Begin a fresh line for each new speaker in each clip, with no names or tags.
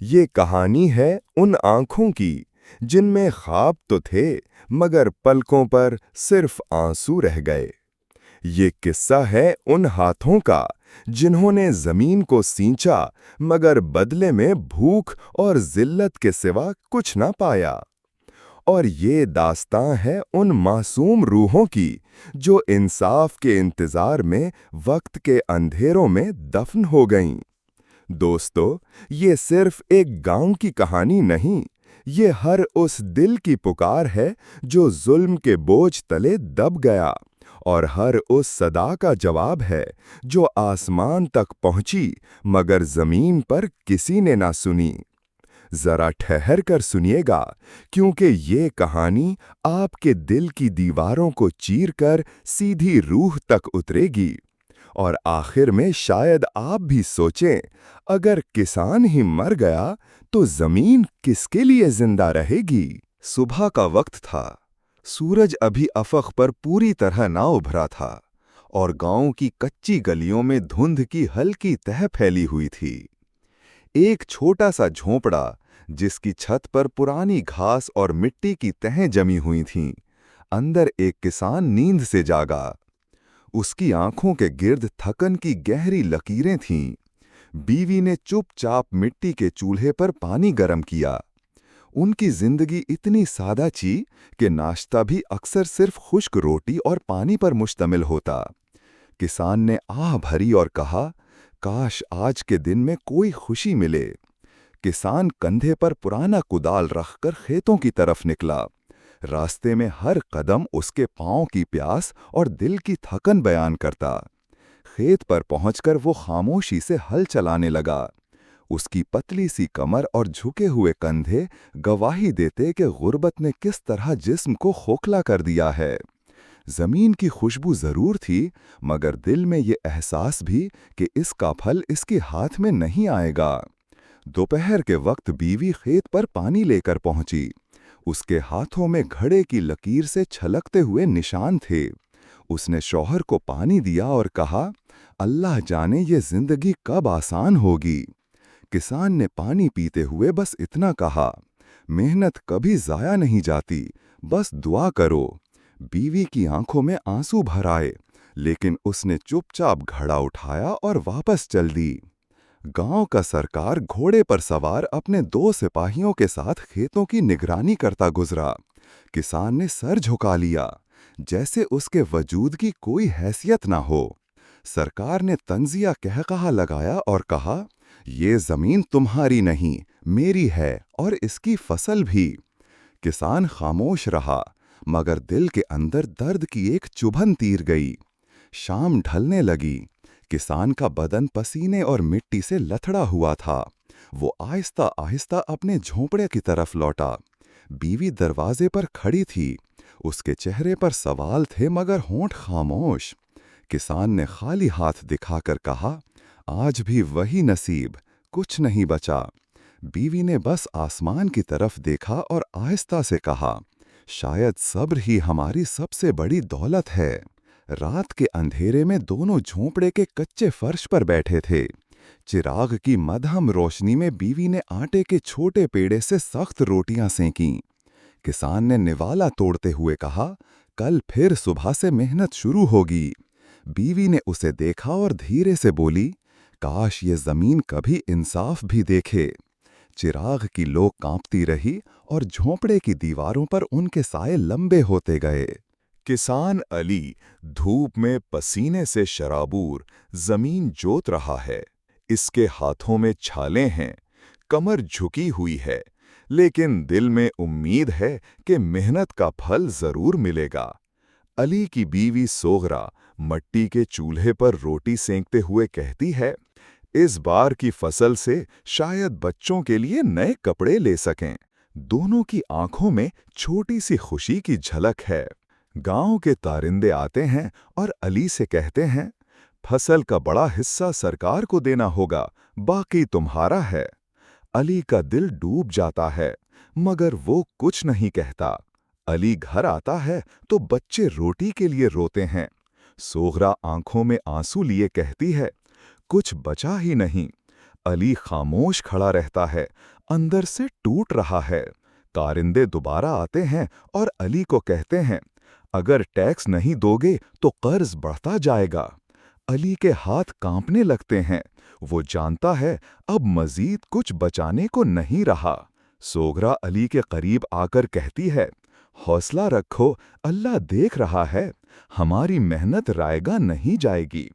ये कहानी है उन आंखों की जिनमें ख्वाब तो थे मगर पलकों पर सिर्फ आंसू रह गए। ये किस्सा है उन हाथों का जिन्होंने जमीन को सींचा मगर बदले में भूख और जिल्लत के सिवा कुछ ना पाया। और ये दास्तां है उन मासूम रूहों की जो इंसाफ के इंतजार में वक्त के अंधेरों में दफन हो गईं। दोस्तों, ये सिर्फ एक गांव की कहानी नहीं, ये हर उस दिल की पुकार है जो जुल्म के बोझ तले दब गया, और हर उस सदा का जवाब है जो आसमान तक पहुंची मगर जमीन पर किसी ने ना सुनी। जरा ठहर कर सुनिएगा, क्योंकि ये कहानी आपके दिल की दीवारों को चीरकर सीधी रूह तक उतरेगी। और आखिर में शायद आप भी सोचें, अगर किसान ही मर गया तो जमीन किसके लिए जिंदा रहेगी। सुबह का वक्त था। सूरज अभी अफक पर पूरी तरह ना उभरा था और गांव की कच्ची गलियों में धुंध की हल्की तह फैली हुई थी। एक छोटा सा झोंपड़ा जिसकी छत पर पुरानी घास और मिट्टी की तहें जमी हुई थीं, अंदर एक किसान नींद से जागा। उसकी आंखों के गिर्द थकन की गहरी लकीरें थीं। बीवी ने चुपचाप मिट्टी के चूल्हे पर पानी गर्म किया। उनकी जिंदगी इतनी सादा थी कि नाश्ता भी अक्सर सिर्फ खुश्क रोटी और पानी पर मुश्तमिल होता। किसान ने आह भरी और कहा, काश आज के दिन में कोई खुशी मिले। किसान कंधे पर पुराना कुदाल रखकर खेतों की तरफ निकला। रास्ते में हर कदम उसके पांव की प्यास और दिल की थकन बयान करता। खेत पर पहुंचकर वो खामोशी से हल चलाने लगा। उसकी पतली सी कमर और झुके हुए कंधे गवाही देते कि गुर्बत ने किस तरह जिस्म को खोखला कर दिया है। जमीन की खुशबू जरूर थी, मगर दिल में ये एहसास भी कि इसका फल इसके हाथ में नहीं आएगा। दोपहर के वक्त बीवी खेत पर पानी लेकर पहुंची। उसके हाथों में घड़े की लकीर से छलकते हुए निशान थे। उसने शौहर को पानी दिया और कहा, अल्लाह जाने ये जिंदगी कब आसान होगी। किसान ने पानी पीते हुए बस इतना कहा, मेहनत कभी जाया नहीं जाती, बस दुआ करो। बीवी की आंखों में आंसू भर आए, लेकिन उसने चुपचाप घड़ा उठाया और वापस चल दी। गांव का सरकार घोड़े पर सवार अपने 2 सिपाहियों के साथ खेतों की निगरानी करता गुजरा। किसान ने सर झुका लिया, जैसे उसके वजूद की कोई हैसियत ना हो। सरकार ने तंजिया कहकहा लगाया और कहा, ये जमीन तुम्हारी नहीं, मेरी है, और इसकी फसल भी। किसान खामोश रहा, मगर दिल के अंदर दर्द की एक चुभन तीर गई। शाम ढलने लगी। किसान का बदन पसीने और मिट्टी से लथड़ा हुआ था। वो आहिस्ता आहिस्ता अपने झोंपड़े की तरफ लौटा। बीवी दरवाजे पर खड़ी थी। उसके चेहरे पर सवाल थे मगर होंठ खामोश। किसान ने खाली हाथ दिखाकर कहा, आज भी वही नसीब, कुछ नहीं बचा। बीवी ने बस आसमान की तरफ देखा और आहिस्ता से कहा, शायद सब्र ही हमारी सबसे बड़ी दौलत है। रात के अंधेरे में दोनों झोंपड़े के कच्चे फर्श पर बैठे थे। चिराग की मध्यम रोशनी में बीवी ने आटे के छोटे पेड़े से सख्त रोटियां सेंकीं। किसान ने निवाला तोड़ते हुए कहा, कल फिर सुबह से मेहनत शुरू होगी। बीवी ने उसे देखा और धीरे से बोली, काश ये जमीन कभी इंसाफ भी देखे। चिराग की लौ कांपती रही और झोंपड़े की दीवारों पर उनके साए लंबे होते गए। किसान अली धूप में पसीने से शराबूर जमीन जोत रहा है। इसके हाथों में छाले हैं, कमर झुकी हुई है, लेकिन दिल में उम्मीद है कि मेहनत का फल जरूर मिलेगा। अली की बीवी सोगरा मट्टी के चूल्हे पर रोटी सेंकते हुए कहती है, इस बार की फसल से शायद बच्चों के लिए नए कपड़े ले सकें। दोनों की आंखों में छोटी सी खुशी की झलक है। गांव के तारिंदे आते हैं और अली से कहते हैं, फसल का बड़ा हिस्सा सरकार को देना होगा, बाकी तुम्हारा है। अली का दिल डूब जाता है, मगर वो कुछ नहीं कहता। अली घर आता है तो बच्चे रोटी के लिए रोते हैं। सोगरा आंखों में आंसू लिए कहती है, कुछ बचा ही नहीं।
علی خاموش کھڑا رہتا ہے، اندر سے ٹوٹ رہا ہے۔ کارندے دوبارہ آتے ہیں اور علی کو کہتے ہیں، اگر ٹیکس نہیں دو گے تو قرض بڑھتا جائے گا۔ علی کے ہاتھ کانپنے لگتے ہیں۔ وہ جانتا ہے اب مزید کچھ بچانے کو نہیں رہا۔ سوگرا علی کے قریب آ کر کہتی ہے، حوصلہ رکھو، اللہ دیکھ رہا ہے، ہماری محنت رائگاں نہیں جائے گی۔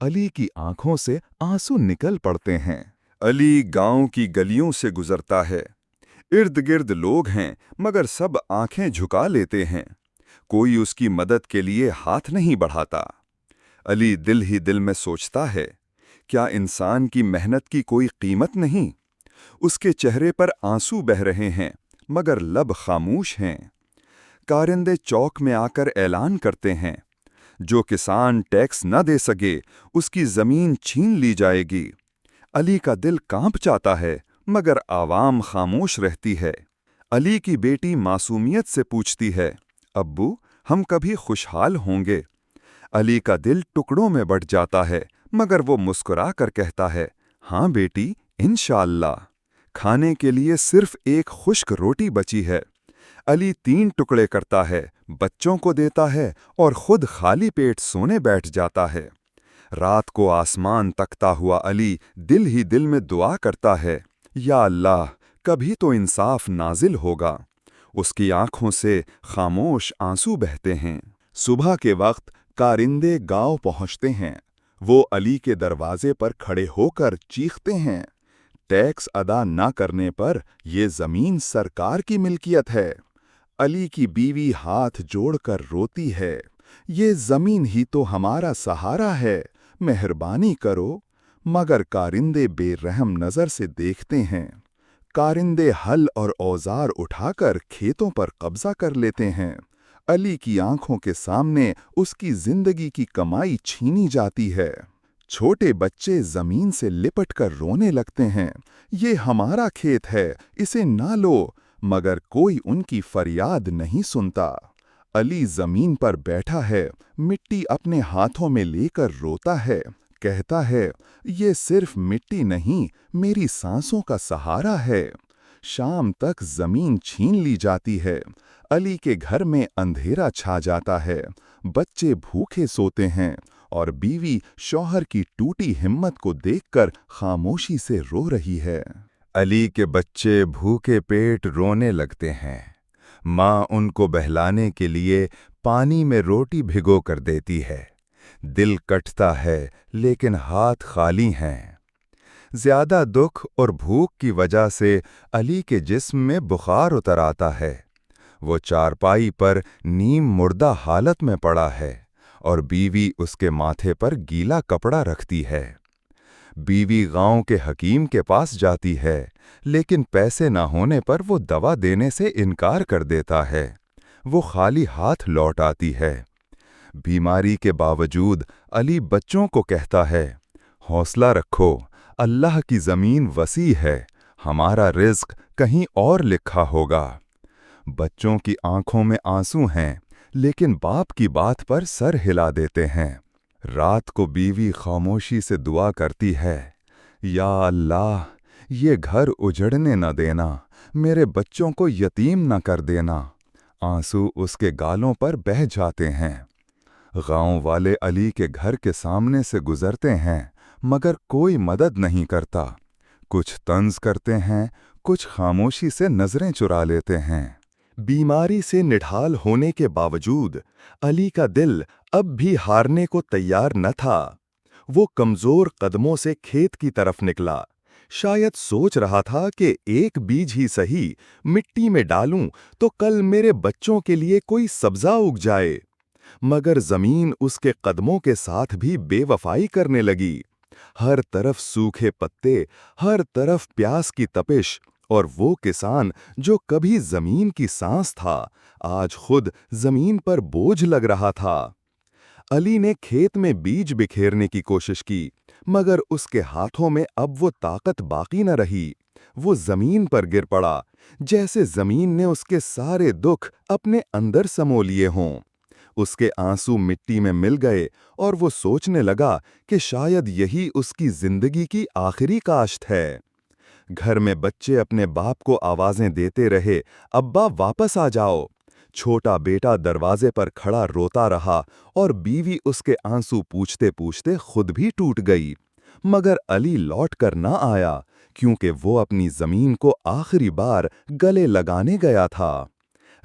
علی کی آنکھوں سے آنسو نکل پڑتے ہیں۔
علی گاؤں کی گلیوں سے گزرتا ہے۔ ارد گرد لوگ ہیں مگر سب آنکھیں جھکا لیتے ہیں۔ کوئی اس کی مدد کے لیے ہاتھ نہیں بڑھاتا۔ علی دل ہی دل میں سوچتا ہے، کیا انسان کی محنت کی کوئی قیمت نہیں؟ اس کے چہرے پر آنسو بہہ رہے ہیں مگر لب خاموش ہیں۔ کارندے چوک میں آ کر اعلان کرتے ہیں، جو کسان ٹیکس نہ دے سکے اس کی زمین چھین لی جائے گی۔ علی کا دل کانپ جاتا ہے مگر عوام خاموش رہتی ہے۔ علی کی بیٹی معصومیت سے پوچھتی ہے، ابو ہم کبھی خوشحال ہوں گے؟ علی کا دل ٹکڑوں میں بٹ جاتا ہے مگر وہ مسکرا کر کہتا ہے، ہاں بیٹی، انشاءاللہ۔ کھانے کے لیے صرف ایک خشک روٹی بچی ہے۔ علی 3 ٹکڑے کرتا ہے، بچوں کو دیتا ہے اور خود خالی پیٹ سونے بیٹھ جاتا ہے۔ رات کو آسمان تکتا ہوا علی دل ہی دل میں دعا کرتا ہے، یا اللہ، کبھی تو انصاف نازل ہوگا۔ اس کی آنکھوں سے خاموش آنسو بہتے ہیں۔ صبح کے وقت کارندے گاؤں پہنچتے ہیں۔ وہ علی کے دروازے پر کھڑے ہو کر چیختے ہیں، ٹیکس ادا نہ کرنے پر یہ زمین سرکار کی ملکیت ہے۔ علی کی بیوی ہاتھ جوڑ کر روتی ہے، یہ زمین ہی تو ہمارا سہارا ہے، مہربانی کرو۔ مگر کارندے بے رحم نظر سے دیکھتے ہیں۔ کارندے ہل اور اوزار اٹھا کر کھیتوں پر قبضہ کر لیتے ہیں۔ علی کی آنکھوں کے سامنے اس کی زندگی کی کمائی چھینی جاتی ہے۔ چھوٹے بچے زمین سے لپٹ کر رونے لگتے ہیں، یہ ہمارا کھیت ہے، اسے نہ لو، مگر کوئی ان کی فریاد نہیں سنتا۔ علی زمین پر بیٹھا ہے، مٹی اپنے ہاتھوں میں لے کر روتا ہے، کہتا ہے، یہ صرف مٹی نہیں، میری سانسوں کا سہارا ہے۔ شام تک زمین چھین لی جاتی ہے۔ علی کے گھر میں اندھیرا چھا جاتا ہے، بچے بھوکے سوتے ہیں اور بیوی شوہر کی ٹوٹی ہمت کو دیکھ کر خاموشی سے رو رہی ہے۔
علی کے بچے بھوکے پیٹ رونے لگتے ہیں۔ ماں ان کو بہلانے کے لیے پانی میں روٹی بھگو کر دیتی ہے۔ دل کٹتا ہے لیکن ہاتھ خالی ہیں۔ زیادہ دکھ اور بھوک کی وجہ سے علی کے جسم میں بخار اتر آتا ہے۔ وہ چارپائی پر نیم مردہ حالت میں پڑا ہے اور بیوی اس کے ماتھے پر گیلا کپڑا رکھتی ہے۔ بیوی گاؤں کے حکیم کے پاس جاتی ہے، لیکن پیسے نہ ہونے پر وہ دوا دینے سے انکار کر دیتا ہے۔ وہ خالی ہاتھ لوٹ آتی ہے۔ بیماری کے باوجود علی بچوں کو کہتا ہے، حوصلہ رکھو، اللہ کی زمین وسیع ہے، ہمارا رزق کہیں اور لکھا ہوگا۔ بچوں کی آنکھوں میں آنسو ہیں، لیکن باپ کی بات پر سر ہلا دیتے ہیں۔ رات کو بیوی خاموشی سے دعا کرتی ہے، یا اللہ، یہ گھر اجڑنے نہ دینا، میرے بچوں کو یتیم نہ کر دینا۔ آنسو اس کے گالوں پر بہہ جاتے ہیں۔ گاؤں والے علی کے گھر کے سامنے سے گزرتے ہیں مگر کوئی مدد نہیں کرتا۔ کچھ طنز کرتے ہیں، کچھ خاموشی سے نظریں چرا لیتے ہیں۔
بیماری سے نڈھال ہونے کے باوجود علی کا دل اب بھی ہارنے کو تیار نہ تھا۔ وہ کمزور قدموں سے کھیت کی طرف نکلا، شاید سوچ رہا تھا کہ ایک بیج ہی صحیح مٹی میں ڈالوں تو کل میرے بچوں کے لیے کوئی سبزہ اگ جائے۔ مگر زمین اس کے قدموں کے ساتھ بھی بے وفائی کرنے لگی۔ ہر طرف سوکھے پتے، ہر طرف پیاس کی تپش، اور وہ کسان جو کبھی زمین کی سانس تھا، آج خود زمین پر بوجھ لگ رہا تھا۔ علی نے کھیت میں بیج بکھیرنے کی کوشش کی، مگر اس کے ہاتھوں میں اب وہ طاقت باقی نہ رہی۔ وہ زمین پر گر پڑا، جیسے زمین نے اس کے سارے دکھ اپنے اندر سمو لیے ہوں۔
उसके आंसू मिट्टी में मिल गए और वो सोचने लगा कि शायद यही उसकी जिंदगी की आखिरी काश्त है। घर में बच्चे अपने बाप को आवाजें देते रहे, अब्बा वापस आ जाओ। छोटा बेटा दरवाजे पर खड़ा रोता रहा और बीवी उसके आंसू पूछते पूछते खुद भी टूट गई। मगर अली लौट कर ना आया, क्योंकि वो अपनी जमीन को आखिरी बार गले लगाने गया था।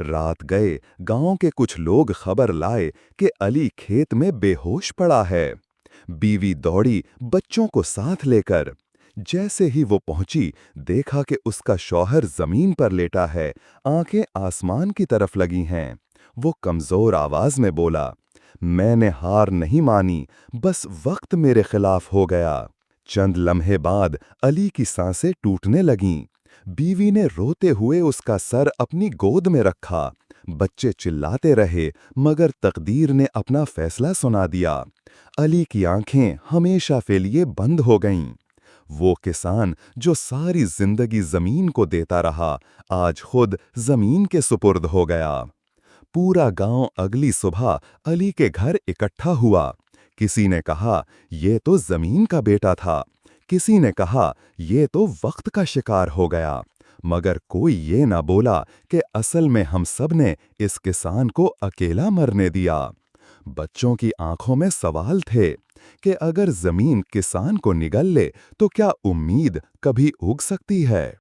रात गए, गांव के कुछ लोग खबर लाए कि अली खेत में बेहोश पड़ा है। बीवी दौड़ी बच्चों को साथ लेकर। जैसे ही वो पहुंची, देखा कि उसका शौहर जमीन पर लेटा है, आंखें आसमान की तरफ लगी हैं। वो कमजोर आवाज में बोला, मैंने हार नहीं मानी, बस वक्त मेरे खिलाफ हो गया। चंद लम्हे बाद अली की सांसें टूटने लगीं। बीवी ने रोते हुए उसका सर अपनी गोद में रखा। बच्चे चिल्लाते रहे, मगर तकदीर ने अपना फैसला सुना दिया। अली की आंखें हमेशा के लिए बंद हो गईं। वो किसान जो सारी जिंदगी जमीन को देता रहा, आज खुद जमीन के सुपुर्द हो गया। पूरा गांव अगली सुबह अली के घर इकट्ठा हुआ। किसी ने कहा, ये तो जमीन का बेटा था। किसी ने कहा, ये तो वक्त का शिकार हो गया। मगर कोई ये ना बोला कि असल में हम सब ने इस किसान को अकेला मरने दिया। बच्चों की आंखों में सवाल थे कि अगर जमीन किसान को निगल ले तो क्या उम्मीद कभी उग सकती है?